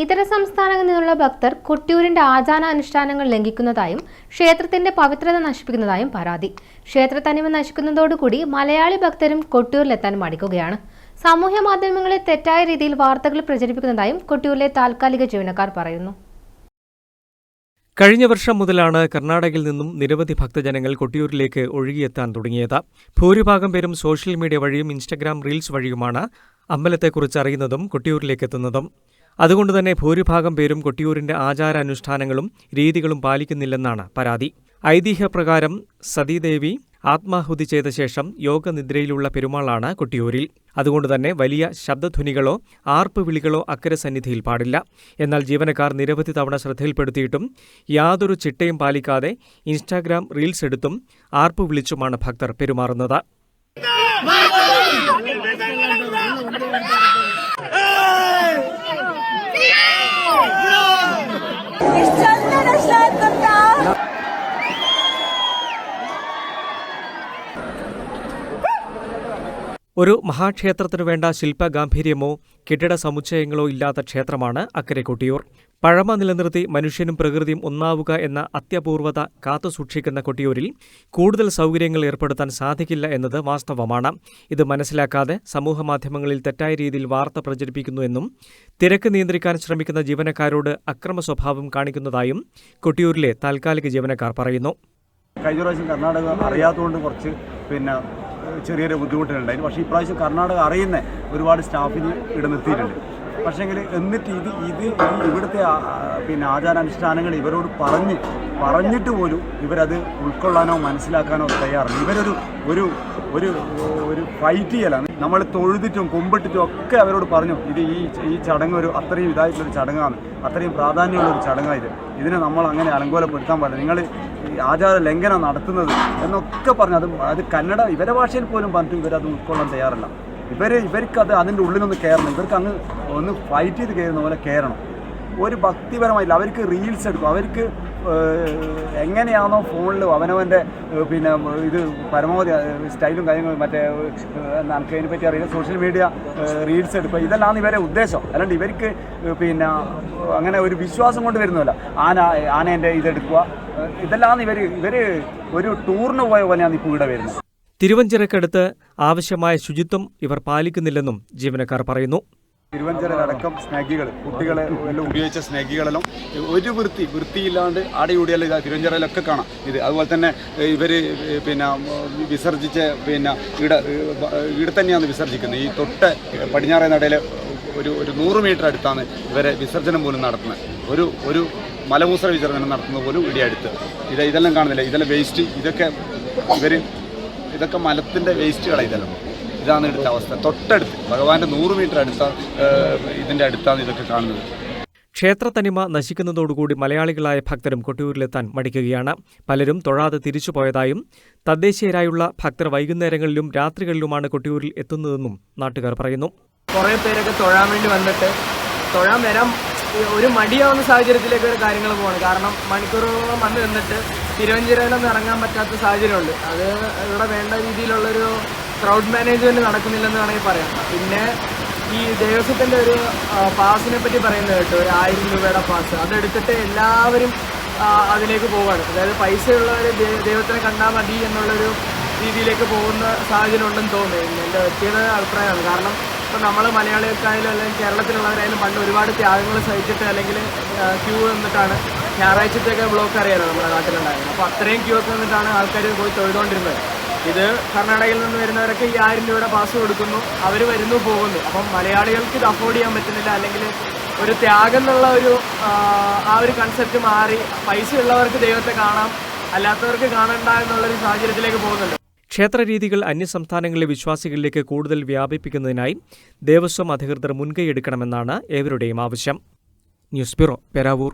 ഇതര സംസ്ഥാനങ്ങളിൽ നിന്നുള്ള ഭക്തർ കൊട്ടിയൂരിന്റെ ആചാരാനുഷ്ഠാനങ്ങൾ ലംഘിക്കുന്നതായും ക്ഷേത്രത്തിന്റെ പവിത്രത നശിപ്പിക്കുന്നതായും പരാതി. ക്ഷേത്ര തനിമ നശിക്കുന്നതോടുകൂടി മലയാളി ഭക്തരും കൊട്ടിയൂരിലെത്താൻ മടിക്കുകയാണ്. സാമൂഹ്യ മാധ്യമങ്ങളിൽ തെറ്റായ രീതിയിൽ വാർത്തകൾ പ്രചരിപ്പിക്കുന്നതായും കൊട്ടിയൂരിലെ താൽക്കാലിക ജീവനക്കാർ പറയുന്നു. കഴിഞ്ഞ വർഷം മുതലാണ് കർണാടകയിൽ നിന്നും നിരവധി ഭക്തജനങ്ങൾ കൊട്ടിയൂരിലേക്ക് ഒഴുകിയെത്താൻ തുടങ്ങിയത്. ഭൂരിഭാഗം പേരും സോഷ്യൽ മീഡിയ വഴിയും ഇൻസ്റ്റഗ്രാം റീൽസ് വഴിയുമാണ് അമ്പലത്തെക്കുറിച്ച് അറിയുന്നതും കൊട്ടിയൂരിലേക്കെത്തുന്നതും. അതുകൊണ്ടുതന്നെ ഭൂരിഭാഗം പേരും കൊട്ടിയൂരിന്റെ ആചാരാനുഷ്ഠാനങ്ങളും രീതികളും പാലിക്കുന്നില്ലെന്നാണ് പരാതി. ഐതിഹ്യപ്രകാരം സതീദേവി ആത്മാഹുതി ചെയ്ത ശേഷം യോഗനിദ്രയിലുള്ള പെരുമാളാണ് കൊട്ടിയൂരിൽ. അതുകൊണ്ടുതന്നെ വലിയ ശബ്ദധ്വനികളോ ആർപ്പ് വിളികളോ അക്കരെ സന്നിധിയിൽ പാടില്ല. എന്നാൽ ജീവനക്കാർ നിരവധി തവണ ശ്രദ്ധയിൽപ്പെടുത്തിയിട്ടും യാതൊരു ചിട്ടയും പാലിക്കാതെ ഇൻസ്റ്റാഗ്രാം റീൽസ് എടുത്തും ആർപ്പ് വിളിച്ചുമാണ് ഭക്തർ പെരുമാറുന്നത്. ഒരു മഹാക്ഷേത്രത്തിനു വേണ്ട ശില്പഗാംഭീര്യമോ കെട്ടിട സമുച്ചയങ്ങളോ ഇല്ലാത്ത ക്ഷേത്രമാണ് അക്കരെ കൊട്ടിയൂർ. പഴമ നിലനിർത്തി മനുഷ്യനും പ്രകൃതിയും ഒന്നാവുക എന്ന അത്യപൂർവത കാത്തുസൂക്ഷിക്കുന്ന കൊട്ടിയൂരിൽ കൂടുതൽ സൗകര്യങ്ങൾ ഏർപ്പെടുത്താൻ സാധിക്കില്ല എന്നത് വാസ്തവമാണ്. ഇത് മനസ്സിലാക്കാതെ സമൂഹമാധ്യമങ്ങളിൽ തെറ്റായ രീതിയിൽ വാർത്ത പ്രചരിപ്പിക്കുന്നുവെന്നും തിരക്ക് നിയന്ത്രിക്കാൻ ശ്രമിക്കുന്ന ജീവനക്കാരോട് അക്രമ സ്വഭാവം കാണിക്കുന്നതായും കൊട്ടിയൂരിലെ താൽക്കാലിക ജീവനക്കാർ പറയുന്നു. കഴിഞ്ഞ പ്രാവശ്യം കർണാടക അറിയാത്തതുകൊണ്ട് കുറച്ച് ചെറിയൊരു ബുദ്ധിമുട്ടുണ്ടായിരുന്നു. പക്ഷേ ഇപ്രാവശ്യം കർണാടക അറിയുന്ന ഒരുപാട് സ്റ്റാഫിന് ഇവിടെ നിർത്തിയിട്ടുണ്ട്. പക്ഷേങ്കിൽ എന്നിട്ട് ഇവിടുത്തെ ആചാരാനുഷ്ഠാനങ്ങൾ ഇവരോട് പറഞ്ഞിട്ട് പോലും ഇവരത് ഉൾക്കൊള്ളാനോ മനസ്സിലാക്കാനോ തയ്യാറില്ല. ഇവരൊരു ഒരു ഒരു ഒരു ഫൈറ്റ് ചെയ്യലാണ്. നമ്മൾ തൊഴുതിട്ടും കുമ്പിട്ടിട്ടും ഒക്കെ അവരോട് പറഞ്ഞു ഇത് ഈ ചടങ്ങ് അത്രയും ഇതായിട്ടുള്ളൊരു ചടങ്ങാണ്, അത്രയും പ്രാധാന്യമുള്ളൊരു ചടങ്ങായത്, ഇതിനെ നമ്മൾ അങ്ങനെ അലങ്കോലപ്പെടുത്താൻ പാടില്ല, നിങ്ങൾ ആചാര ലംഘനം നടത്തുന്നത് എന്നൊക്കെ പറഞ്ഞു. അത് കന്നഡ ഇവരെ ഭാഷയിൽ പോലും പറഞ്ഞിട്ട് ഇവരത് ഉൾക്കൊള്ളാൻ തയ്യാറല്ല. ഇവർക്കത് അതിൻ്റെ ഉള്ളിലൊന്ന് കയറണം, ഇവർക്ക് അങ്ങ് ഒന്ന് ഫൈറ്റ് ചെയ്ത് കയറുന്ന പോലെ കയറണം. ഒരു ഭക്തിപരമായില്ല, അവർക്ക് റീൽസ് എടുക്കും, അവർക്ക് എങ്ങനെയാണോ ഫോണിൽ അവനവൻ്റെ ഇത് പരമാവധി സ്റ്റൈലും കാര്യങ്ങളും മറ്റേ നമുക്ക് അതിനെപ്പറ്റി അറിയില്ല, സോഷ്യൽ മീഡിയ റീൽസ് എടുക്കുക, ഇതെല്ലാം ഇവരെ ഉദ്ദേശം. അല്ലാണ്ട് ഇവർക്ക് അങ്ങനെ ഒരു വിശ്വാസം കൊണ്ട് വരുന്നതല്ല. ആനേൻ്റെ ഇതെടുക്കുക, ഇതെല്ലാം ഇവർ ഒരു ടൂറിന് പോയ പോലെയാണ് ഇപ്പോൾ ഇവിടെ വരുന്നത്. തിരുവഞ്ചിറക്കടുത്ത് ആവശ്യമായ ശുചിത്വം ഇവർ പാലിക്കുന്നില്ലെന്നും ജീവനക്കാർ പറയുന്നു. തിരുവഞ്ചിറടക്കം സ്നാഗികൾ, കുട്ടികളെ എല്ലാം ഉപയോഗിച്ച സ്നാഗികളെല്ലാം ഒരു വൃത്തിയില്ലാണ്ട് ആടയൂടിയാൽ തിരുവഞ്ചിറയിലൊക്കെ കാണാം ഇത്. അതുപോലെ തന്നെ ഇവർ വിസർജിച്ച ഇവിടെ തന്നെയാണ് വിസർജിക്കുന്നത്. ഈ തൊട്ട് പടിഞ്ഞാറേ നടയിൽ ഒരു 100 മീറ്റർ അടുത്താണ് ഇവരെ വിസർജനം പോലും നടത്തുന്നത്. ഒരു മലമൂത്ര വിസർജനം നടത്തുന്നത് പോലും ഇവിടെ അടുത്ത്. ഇതെല്ലാം കാണുന്നില്ല, ഇതെല്ലാം വേസ്റ്റ്, ഇതൊക്കെ മലത്തിൻ്റെ വേസ്റ്റുകളാണ്. ഇതാണ് ഇവിടുത്തെ അവസ്ഥ. തൊട്ടടുത്ത് ഭഗവാന്റെ 100 മീറ്റർ ഇതിൻ്റെ അടുത്താണ് ഇതൊക്കെ കാണുന്നത്. ക്ഷേത്ര തനിമ നശിക്കുന്നതോടുകൂടി മലയാളികളായ ഭക്തരും കൊട്ടിയൂരിലെത്താൻ മടിക്കുകയാണ്. പലരും തൊഴാതെ തിരിച്ചുപോയതായും തദ്ദേശീയരായുള്ള ഭക്തർ വൈകുന്നേരങ്ങളിലും രാത്രികളിലുമാണ് കൊട്ടിയൂരിൽ എത്തുന്നതെന്നും നാട്ടുകാർ പറയുന്നു. കുറേ പേരൊക്കെ തൊഴാൻ വേണ്ടി വന്നിട്ട് തൊഴാൻ വരാൻ ഒരു മടിയാവുന്ന സാഹചര്യത്തിലേക്ക് ഒരു കാര്യങ്ങൾ പോകണം. കാരണം മണിക്കൂറുകളോളം വന്ന് നിന്നിട്ട് തിരുവഞ്ചിറയിലൊന്നും ഇറങ്ങാൻ പറ്റാത്ത സാഹചര്യമുണ്ട്. അത് ഇവിടെ വേണ്ട രീതിയിലുള്ളൊരു ക്രൗഡ് മാനേജ്മെൻറ്റ് നടക്കുന്നില്ലെന്ന് വേണമെങ്കിൽ പറയാം. പിന്നെ ഈ ദേവസ്വത്തിൻ്റെ ഒരു പാസിനെ പറ്റി പറയുന്നത് കേട്ടോ, ഒരു 1000 രൂപയുടെ പാസ്, അതെടുത്തിട്ട് എല്ലാവരും അതിലേക്ക് പോവുകയാണ്. അതായത് പൈസയുള്ളവർ ദൈവത്തിനെ കണ്ടാൽ മതി എന്നുള്ളൊരു രീതിയിലേക്ക് പോകുന്ന സാഹചര്യം ഉണ്ടെന്ന് തോന്നുന്നു. എൻ്റെ വ്യക്തിഗത അഭിപ്രായമാണ്. കാരണം ഇപ്പോൾ നമ്മൾ മലയാളികൾക്കായാലും അല്ലെങ്കിൽ കേരളത്തിലുള്ളവരായാലും പണ്ട് ഒരുപാട് ത്യാഗങ്ങൾ സഹിച്ചിട്ട് അല്ലെങ്കിൽ ക്യൂ നിന്നിട്ടാണ് ഞായറാഴ്ചത്തേക്ക് ബ്ലോക്ക് അറിയാലോ നമ്മുടെ നാട്ടിലുണ്ടായിരുന്നു. അപ്പോൾ അത്രയും ക്യൂ ഒക്കെ നിന്നിട്ടാണ് ആൾക്കാർ പോയി തൊഴുതുകൊണ്ടിരുന്നത്. ഇത് കർണാടകയിൽ നിന്ന് വരുന്നവരൊക്കെ ഈ 1000 രൂപയുടെ പാസ് കൊടുക്കുന്നു, അവർ വരുന്നു പോകുന്നു. അപ്പം മലയാളികൾക്ക് ഇത് അഫോർഡ് ചെയ്യാൻ പറ്റുന്നില്ല. അല്ലെങ്കിൽ ഒരു ത്യാഗം എന്നുള്ള ഒരു കൺസെപ്റ്റ് മാറി പൈസയുള്ളവർക്ക് ദൈവത്തെ കാണാം, അല്ലാത്തവർക്ക് കാണണ്ട എന്നുള്ളൊരു സാഹചര്യത്തിലേക്ക് പോകുന്നുണ്ട്. ക്ഷേത്രരീതികൾ അന്യസംസ്ഥാനങ്ങളിലെ വിശ്വാസികളിലേക്ക് കൂടുതൽ വ്യാപിപ്പിക്കുന്നതിനായി ദേവസ്വം അധികൃതർ മുൻകൈയെടുക്കണമെന്നാണ് ഏവരുടെയും ആവശ്യം. News bureau, Peravoor.